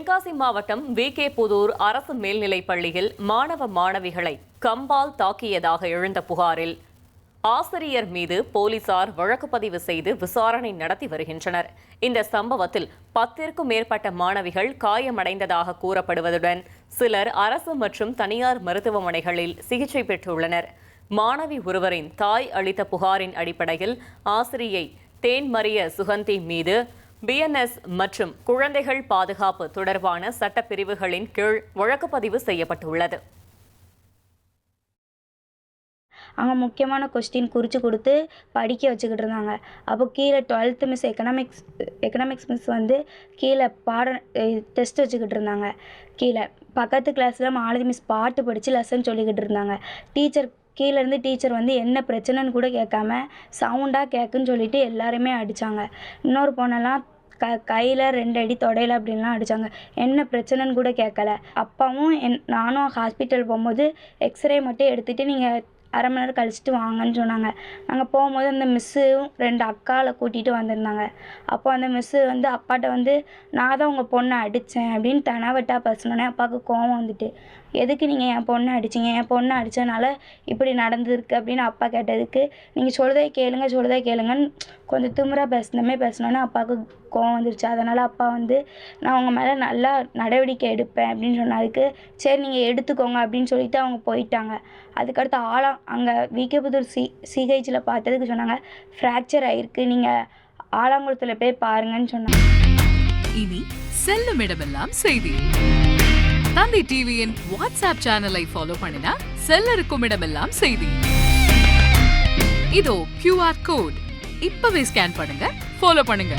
தென்காசி மாவட்டம் வி.கே. புதூர் அரசு மேல்நிலைப் பள்ளியில் மாணவ மாணவிகளை கம்பால் தாக்கியதாக எழுந்த புகாரில் ஆசிரியர் மீது போலீசார் வழக்கு பதிவு செய்து விசாரணை நடத்தி வருகின்றனர். இந்த சம்பவத்தில் 10க்கும் மேற்பட்ட மாணவிகள் காயமடைந்ததாக கூறப்படுவதுடன் சிலர் அரசு மற்றும் தனியார் மருத்துவமனைகளில் சிகிச்சை பெற்றுள்ளனர். மாணவி ஒருவரின் தாய் அளித்த புகாரின் அடிப்படையில் ஆசிரியை தேன்மரிய சுகந்தி மீது BNS மற்றும் குழந்தைகள் பாதுகாப்பு தொடர்பான சட்டப்பிரிவுகளின் கீழ் வழக்கு பதிவு செய்யப்பட்டுள்ளது. அவங்க முக்கியமான கொஸ்டின் குறித்து கொடுத்து படிக்க வச்சுக்கிட்டு இருந்தாங்க. அப்போ கீழே 12th மிஸ் எக்கனாமிக்ஸ் மிஸ் வந்து கீழே டெஸ்ட் வச்சுக்கிட்டு இருந்தாங்க. கீழே பக்கத்து கிளாஸில் மாலதி மிஸ் பாட்டு படித்து லெசன் சொல்லிக்கிட்டு இருந்தாங்க. கீழேருந்து டீச்சர் வந்து என்ன பிரச்சனைன்னு கூட கேட்காம சவுண்டாக கேட்குன்னு சொல்லிட்டு எல்லாருமே அடித்தாங்க. இன்னொரு பொண்ணெல்லாம் கையில் 2 அடி தொடையில் அப்படின்லாம் அடித்தாங்க. என்ன பிரச்சனைன்னு கூட கேட்கல. அப்பாவும் நானும் ஹாஸ்பிட்டல் போகும்போது எக்ஸ்ரே மட்டும் எடுத்துகிட்டு நீங்கள் அரை மணி நேரம் கழிச்சிட்டு வாங்கன்னு சொன்னாங்க. நாங்கள் போகும்போது அந்த மிஸ்ஸும் 2 அக்காவை கூட்டிகிட்டு வந்திருந்தாங்க. அப்போ அந்த மிஸ்ஸு வந்து அப்பாட்ட வந்து நான் தான் உங்கள் பொண்ணை அடித்தேன் அப்படின்னு தெனாவட்டா பேசினோன்னே அப்பாவுக்கு கோவம் வந்துட்டு, எதுக்கு நீங்கள் என் பொண்ணை அடிச்சிங்க, என் பொண்ணை அடித்தனால இப்படி நடந்திருக்கு அப்படின்னு அப்பா கேட்டதுக்கு, நீங்கள் சொல்றதை கேளுங்கன்னு கொஞ்சம் திமிராக பேசினோன்னே அப்பாவுக்கு கோவம் வந்துருச்சு. அதனால் அப்பா வந்து நான் உங்கள் மேலே நல்லா நடவடிக்கை எடுப்பேன் அப்படின்னு சொன்னதுக்கு சரி நீங்கள் எடுத்துக்கோங்க அப்படின்னு சொல்லிட்டு அவங்க போயிட்டாங்க. அதுக்கடுத்து அங்கே வி.கே. புதூர் சிஹெச்சில் பார்த்ததுக்கு சொன்னாங்க ஃப்ராக்சர் ஆகிருக்கு, நீங்கள் ஆலாங்குளத்தில் போய் பாருங்கன்னு சொன்னாங்க. இனி செல்லும் இடமெல்லாம் செய்தி. தந்தி டிவியின் வாட்ஸ்அப் சேனலை ஃபாலோ பண்ணினா செல்லருக்கும் இடமெல்லாம் செய்தி. இதோ QR கோட் இப்பவே ஸ்கேன் பண்ணுங்க, ஃபாலோ பண்ணுங்க.